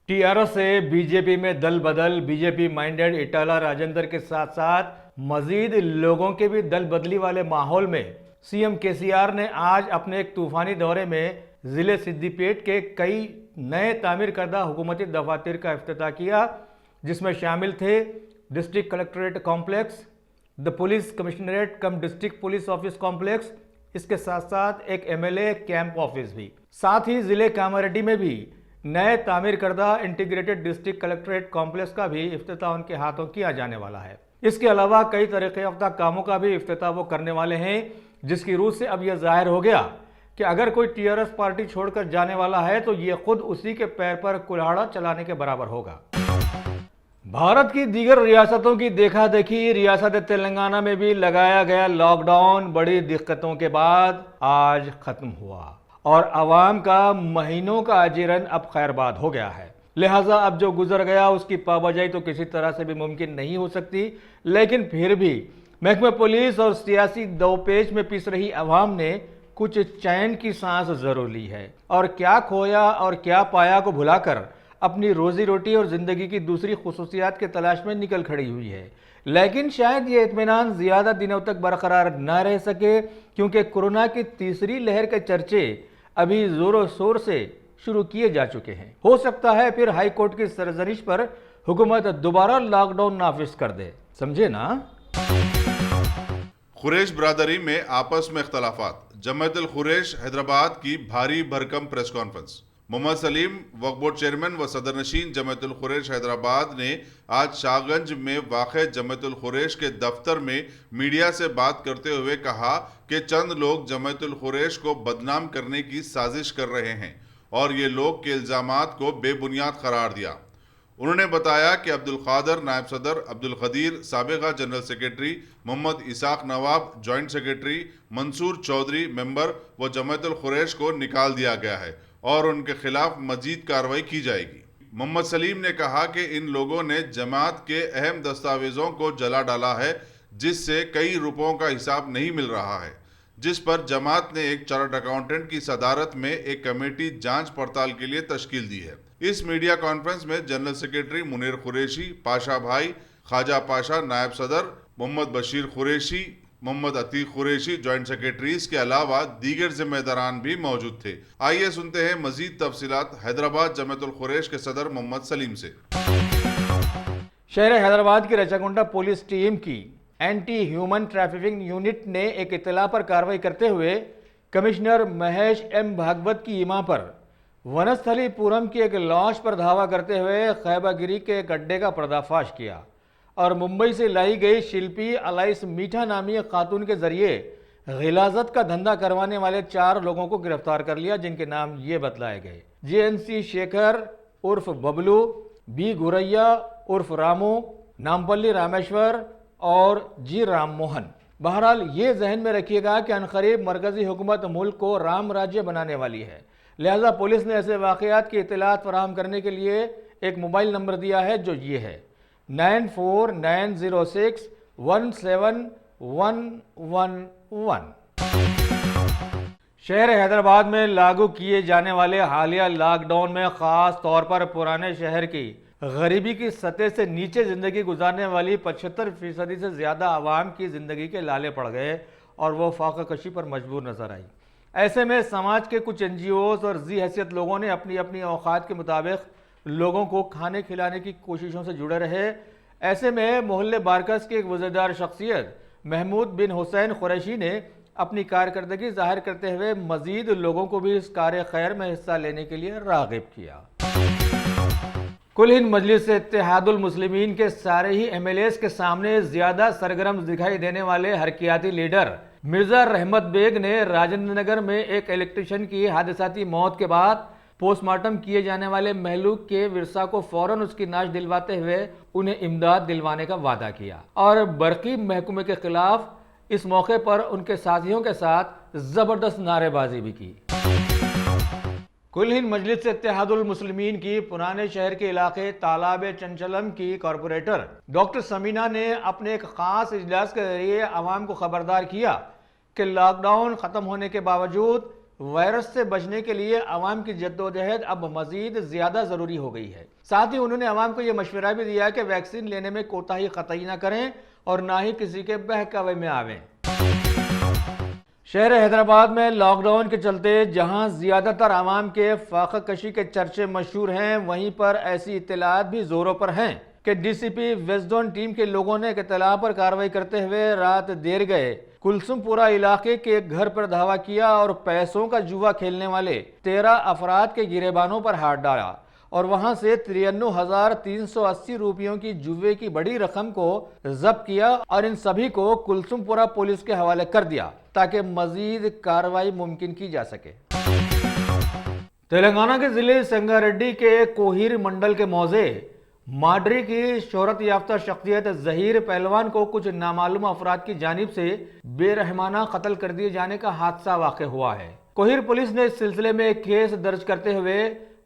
TRS से BJP में दल बदल, बीजेपी माइंडेड इटाला राजेंद्र के साथ साथ मजीद लोगों के भी दल बदली वाले माहौल में सीएम केसीआर ने आज अपने एक तूफानी दौरे में जिले सिद्दीपेट के कई नए तामीर करदा हुकूमती दफातर का इफ्तिताह किया, जिसमें शामिल थे district collectorate complex, the police commissionerate come district police office complex, इसके साथ साथ एक एमएलए कैंप ऑफिस भी। साथ ही जिले कामारेड्डी में भी नए तामीर करदा इंटीग्रेटेड डिस्ट्रिक्ट कलेक्ट्रेट कॉम्प्लेक्स का भी इफ्तिताह उनके हाथों किया जाने वाला है। इसके अलावा कई तरीके याफ्ता कामों का भी इफ्तिताह वो करने वाले हैं, जिसकी रूह से अब यह जाहिर हो गया कि अगर कोई टीआरएस पार्टी छोड़कर जाने वाला है तो ये खुद उसी के पैर पर कुल्हाड़ा चलाने के बराबर होगा। भारत की दीगर रियासतों की देखा देखी रियासत तेलंगाना में भी लगाया गया लॉकडाउन बड़ी दिक्कतों के बाद आज खत्म हुआ और आवाम का महीनों का अजीरन अब खैरबाद हो गया है। लिहाजा अब जो गुजर गया उसकी पाबजाई तो किसी तरह से भी मुमकिन नहीं हो सकती, लेकिन फिर भी महकमे पुलिस और सियासी दौपेच में पिस रही अवाम ने कुछ चैन की सांस जरूर ली है और क्या खोया और क्या पाया को भुलाकर अपनी रोजी रोटी और जिंदगी की दूसरी खुसूसियात के तलाश में निकल खड़ी हुई है। लेकिन शायद ये इत्मीनान ज्यादा दिनों तक बरकरार न रह सके, क्योंकि कोरोना की तीसरी लहर के चर्चे अभी जोरों शोर से शुरू किए जा चुके हैं। हो सकता है फिर हाई कोर्ट की सरजनिश पर हुकूमत दोबारा लॉकडाउन नाफिज कर दे, समझे ना। खुरेश बरादरी में आपस में इख्तलाफात, जमात खुरेश हैदराबाद की भारी भरकम प्रेस कॉन्फ्रेंस। मोहम्मद सलीम वक्फ बोर्ड चेयरमैन व सदर नशीन जमात खुरेश हैदराबाद ने आज शाहगंज में वाक़ जमात खुरेश के दफ्तर में मीडिया से बात करते हुए कहा कि चंद लोग जमात खुरेश को बदनाम करने की साजिश कर रहे हैं और ये लोग के इल्ज़ामात को बेबुनियाद करार दिया। उन्होंने बताया कि अब्दुल कादर नायब सदर, अब्दुल कदीर साबिक़ा general secretary, Mohammad Ishaq Nawab joint secretary, Mansoor Chaudhary member व जमात खुरेश को निकाल दिया गया है और उनके खिलाफ मजीद कार्रवाई की जाएगी। मोहम्मद सलीम ने कहा कि इन लोगों ने जमात के अहम दस्तावेजों को जला डाला है, जिससे कई रुपयों का हिसाब नहीं मिल रहा है, जिस पर जमात ने एक चार्टर्ड अकाउंटेंट की सदारत में एक कमेटी जांच पड़ताल के लिए तश्कील दी है। इस मीडिया कॉन्फ्रेंस में जनरल सेक्रेटरी मुनीर कुरैशी, पाशा भाई, ख्वाजा पाशा नायब सदर, मोहम्मद बशीर कुरैशी, मोहम्मद अतीक कुरैशी जॉइंट सेक्रेटरीज के अलावा दीगर जिम्मेदारान भी मौजूद थे। आइए सुनते हैं मजीद तफसीलात हैदराबाद जमातुल खुरैश के सदर मोहम्मद सलीम से। शहर हैदराबाद की रचाकुंडा पुलिस टीम की एंटी ह्यूमन ट्रैफिकिंग यूनिट ने एक इत्तला पर कार्रवाई करते हुए कमिश्नर महेश एम भागवत की इमा पर वनस्थलीपुरम की एक लॉन्च पर धावा करते हुए खैबागिरी के एक अड्डे का पर्दाफाश किया और मुंबई से लाई गई शिल्पी अलाइस मीठा नामी खातून के जरिए गिलाजत का धंधा करवाने वाले 4 लोगों को गिरफ्तार कर लिया, जिनके नाम ये बतलाए गए: जेएनसी शेखर उर्फ बबलू, बी गुरैया उर्फ रामू, नामपल्ली रामेश्वर और जी राम मोहन। बहरहाल ये जहन में रखिएगा कि अनकरीब मरकजी हुकूमत मुल्क को राम राज्य बनाने वाली है, लिहाजा पुलिस ने ऐसे वाक़यात की इत्तलात फराहम करने के लिए एक मोबाइल नंबर दिया है, जो ये है 9490617111। शहर हैदराबाद में लागू किए जाने वाले हालिया लॉकडाउन में ख़ास तौर पर पुराने शहर की गरीबी की सतह से नीचे ज़िंदगी गुजारने वाली 75% से ज़्यादा आवाम की ज़िंदगी के लाले पड़ गए और वो फाका कशी पर मजबूर नजर आई। ऐसे में समाज के कुछ एनजीओज और जी हैसियत लोगों ने अपनी अपनी औकात के मुताबिक लोगों को खाने खिलाने की कोशिशों से जुड़े रहे। ऐसे में मोहल्ले बारकस की एक वज़ीरदार शख्सियत महमूद बिन हुसैन कुरैशी ने अपनी कारकर्दगी जाहिर करते हुए मजीद लोगों को भी इस कार्य खैर में हिस्सा लेने के लिए राग़िब किया। कुल हिंद मजलिस इत्तेहादुल मुस्लिमीन के सारे ही एमएलएस के सामने ज्यादा सरगर्म दिखाई देने वाले हरकियाती लीडर मिर्जा रहमत बेग ने राजेंद्र नगर में एक इलेक्ट्रिशियन की हादसाती मौत के बाद पोस्टमार्टम किए जाने वाले महलूक के विरसा को फौरन उसकी नाश दिलवाते हुए उन्हें इमदाद दिलवाने का वादा किया और बरकी महकमे के खिलाफ इस मौके पर उनके साथियों के साथ जबरदस्त नारेबाजी भी की। कुल हिंद मजलिस इत्तेहादुल मुस्लिमीन की पुराने शहर के इलाके तालाब चंचलम की कॉरपोरेटर डॉक्टर समीना ने अपने एक खास इजलास के जरिए आवाम को खबरदार किया कि लॉकडाउन खत्म होने के बावजूद وائرس سے بچنے کے لیے عوام کی جدوجہد اب مزید زیادہ ضروری ہو گئی ہے۔ ساتھ ہی انہوں نے عوام کو یہ مشورہ بھی دیا کہ ویکسین لینے میں کوتاہی قطعی نہ کریں اور نہ ہی کسی کے بہکاوے میں آویں۔ شہر حیدرآباد میں لاک ڈاؤن کے چلتے جہاں زیادہ تر عوام کے فاقہ کشی کے چرچے مشہور ہیں، وہیں پر ایسی اطلاعات بھی زوروں پر ہیں کہ ڈی سی پی ویزڈون ٹیم کے لوگوں نے ایک اطلاع پر کارروائی کرتے ہوئے رات دیر گئے کلثم پورہ علاقے کے ایک گھر پر دھاوا کیا اور پیسوں کا جوا کھیلنے والے 13 افراد کے گریبانوں پر ہاتھ ڈالا اور وہاں سے 93,380 روپیوں کی جوے کی بڑی رقم کو ضبط کیا اور ان سبھی کو کلثم پورہ پولیس کے حوالے کر دیا تاکہ مزید کارروائی ممکن کی جا سکے۔ تلنگانہ کے ضلع سنگاریڈی کے کوہیر منڈل کے موضع ماڈری کی شہرت یافتہ شخصیت ظہیر پہلوان کو کچھ نامعلوم افراد کی جانب سے بے رحمانہ قتل کر دیے جانے کا حادثہ واقع ہوا ہے۔ کوہیر پولیس نے اس سلسلے میں ایک کیس درج کرتے ہوئے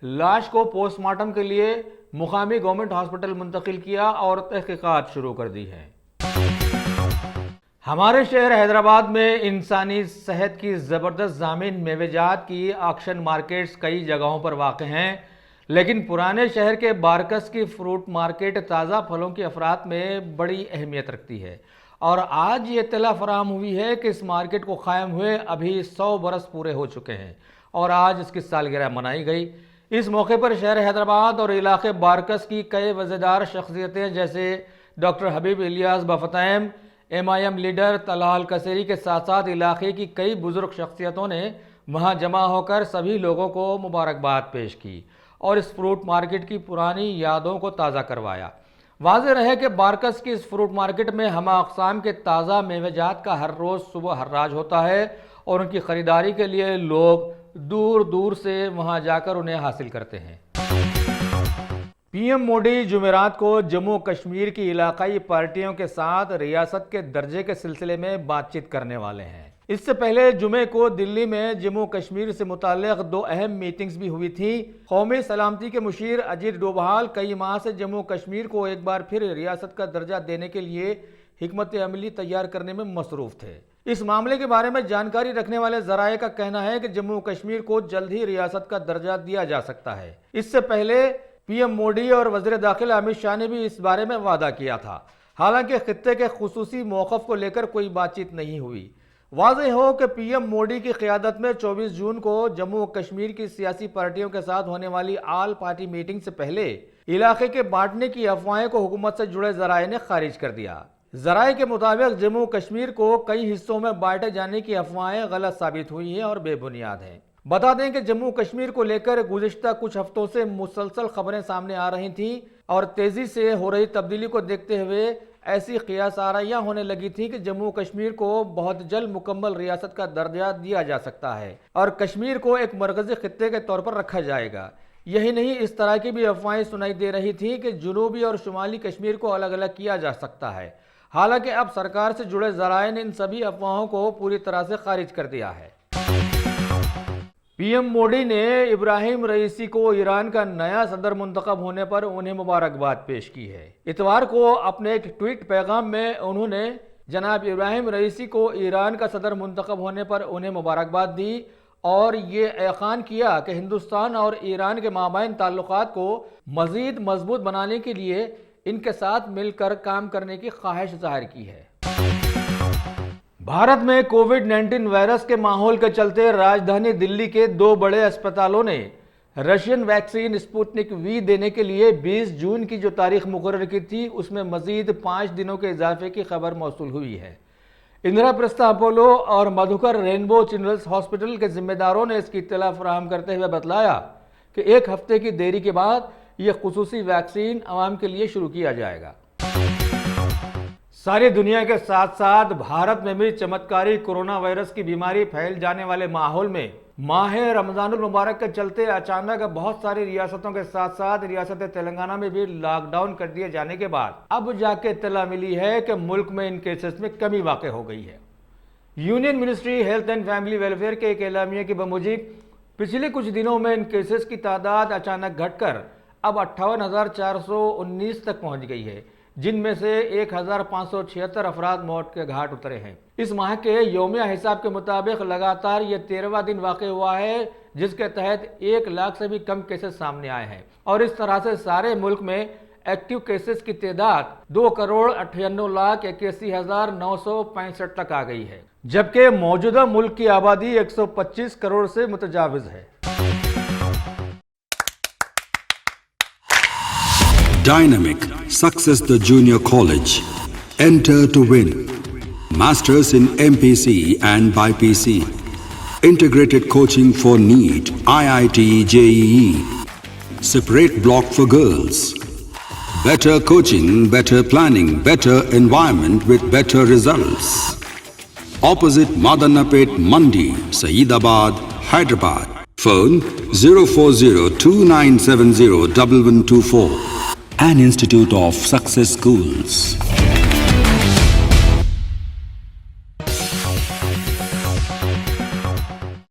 لاش کو پوسٹ مارٹم کے لیے مقامی گورنمنٹ ہاسپٹل منتقل کیا اور تحقیقات شروع کر دی ہیں۔ ہمارے شہر حیدرآباد میں انسانی صحت کی زبردست ضامن میوہ جات کی آکشن مارکیٹس کئی جگہوں پر واقع ہیں، لیکن پرانے شہر کے بارکس کی فروٹ مارکیٹ تازہ پھلوں کی افراط میں بڑی اہمیت رکھتی ہے اور آج یہ اطلاع فراہم ہوئی ہے کہ اس مارکیٹ کو قائم ہوئے ابھی 100 برس پورے ہو چکے ہیں اور آج اس کی سالگرہ منائی گئی۔ اس موقع پر شہر حیدرآباد اور علاقے بارکس کی کئی وزیردار شخصیتیں جیسے ڈاکٹر حبیب الیاس بفتیم، MIM لیڈر طلحہ القصیری کے ساتھ ساتھ علاقے کی کئی بزرگ شخصیتوں نے وہاں جمع ہو کر سبھی لوگوں کو مبارکباد پیش کی اور اس فروٹ مارکیٹ کی پرانی یادوں کو تازہ کروایا۔ واضح رہے کہ بارکس کی اس فروٹ مارکیٹ میں ہمہ اقسام کے تازہ میوہ جات کا ہر روز صبح حراج ہوتا ہے اور ان کی خریداری کے لیے لوگ دور دور سے وہاں جا کر انہیں حاصل کرتے ہیں۔ PM مودی جمعرات کو جموں کشمیر کی علاقائی پارٹیوں کے ساتھ ریاست کے درجے کے سلسلے میں بات چیت کرنے والے ہیں۔ اس سے پہلے جمعے کو دلی میں جموں کشمیر سے متعلق 2 اہم میٹنگز بھی ہوئی تھیں۔ قومی سلامتی کے مشیر اجیت ڈوبھال کئی ماہ سے جموں کشمیر کو ایک بار پھر ریاست کا درجہ دینے کے لیے حکمت عملی تیار کرنے میں مصروف تھے۔ اس معاملے کے بارے میں جانکاری رکھنے والے ذرائع کا کہنا ہے کہ جموں کشمیر کو جلد ہی ریاست کا درجہ دیا جا سکتا ہے۔ اس سے پہلے PM مودی اور وزیر داخلہ امت شاہ نے بھی اس بارے میں وعدہ کیا تھا، حالانکہ خطے کے خصوصی موقف کو لے کر کوئی بات چیت نہیں ہوئی۔ واضح ہو کہ PM مودی کی قیادت میں 24 جون کو جموں کشمیر کی سیاسی پارٹیوں کے ساتھ ہونے والی آل پارٹی میٹنگ سے پہلے علاقے کے بانٹنے کی افواہیں کو حکومت سے جڑے ذرائع نے خارج کر دیا۔ ذرائع کے مطابق جموں کشمیر کو کئی حصوں میں بانٹے جانے کی افواہیں غلط ثابت ہوئی ہیں اور بے بنیاد ہیں۔ بتا دیں کہ جموں کشمیر کو لے کر گزشتہ کچھ ہفتوں سے مسلسل خبریں سامنے آ رہی تھیں اور تیزی سے ہو رہی تبدیلی کو دیکھتے ہوئے ایسی قیاس آرائیاں ہونے لگی تھی کہ جموں کشمیر کو بہت جلد مکمل ریاست کا درجہ دیا جا سکتا ہے اور کشمیر کو ایک مرکزی خطے کے طور پر رکھا جائے گا۔ یہی نہیں، اس طرح کی بھی افواہیں سنائی دے رہی تھی کہ جنوبی اور شمالی کشمیر کو الگ الگ کیا جا سکتا ہے، حالانکہ اب سرکار سے جڑے ذرائع نے ان سبھی افواہوں کو پوری طرح سے خارج کر دیا ہے۔ PM مودی نے ابراہیم رئیسی کو ایران کا نیا صدر منتخب ہونے پر انہیں مبارکباد پیش کی ہے۔ اتوار کو اپنے ایک ٹویٹ پیغام میں انہوں نے جناب ابراہیم رئیسی کو ایران کا صدر منتخب ہونے پر انہیں مبارکباد دی اور یہ اعلان کیا کہ ہندوستان اور ایران کے مابین تعلقات کو مزید مضبوط بنانے کے لیے ان کے ساتھ مل کر کام کرنے کی خواہش ظاہر کی ہے۔ بھارت میں کووڈ-19 وائرس کے ماحول کے چلتے راجدھانی دلی کے 2 بڑے اسپتالوں نے رشین ویکسین اسپوتنک V دینے کے لیے 20 جون کی جو تاریخ مقرر کی تھی اس میں مزید 5 دنوں کے اضافے کی خبر موصول ہوئی ہے۔ اندرا پرستھا اپولو اور مدھوکر رینبو چلڈرنس ہاسپٹل کے ذمہ داروں نے اس کی اطلاع فراہم کرتے ہوئے بتلایا کہ 1 ہفتے کی دیری کے بعد یہ خصوصی ویکسین عوام کے لیے شروع کیا جائے گا۔ ساری دنیا کے ساتھ ساتھ بھارت میں بھی چمتکاری کورونا وائرس کی بیماری پھیل جانے والے ماحول میں ماہ رمضان المبارک کے چلتے اچانک بہت ساری ریاستوں کے ساتھ ساتھ ریاست تلنگانہ میں بھی لاک ڈاؤن کر دیے جانے کے بعد اب جا کے اطلاع ملی ہے کہ ملک میں ان کیسز میں کمی واقع ہو گئی ہے۔ Union ministry health and family welfare کے ایک اعلامیہ کے بموجب پچھلے کچھ دنوں میں ان کیسز کی تعداد اچانک گھٹ کر اب 58,419 تک پہنچ گئی ہے، जिनमें से 1576 अफराद मौत के घाट उतरे हैं। इस माह के यौमिया हिसाब के मुताबिक लगातार ये 13वां दिन वाक़ हुआ है जिसके तहत 1 लाख से भी कम केसेस सामने आए हैं और इस तरह से सारे मुल्क में एक्टिव केसेस की तादाद 2,98,81,965 तक आ गई है, जबकि मौजूदा मुल्क की आबादी 125 करोड़ से मुतजाविज है। Dynamic Success the Junior College. Enter to win. Masters in MPC and BPC. Integrated coaching for NEET, IIT, JEE. Separate block for girls. Better coaching, better planning, better environment with better results. Opposite Madanapet Mandi, Saeedabad, Hyderabad. Phone 04029701124. An Institute of Success Schools.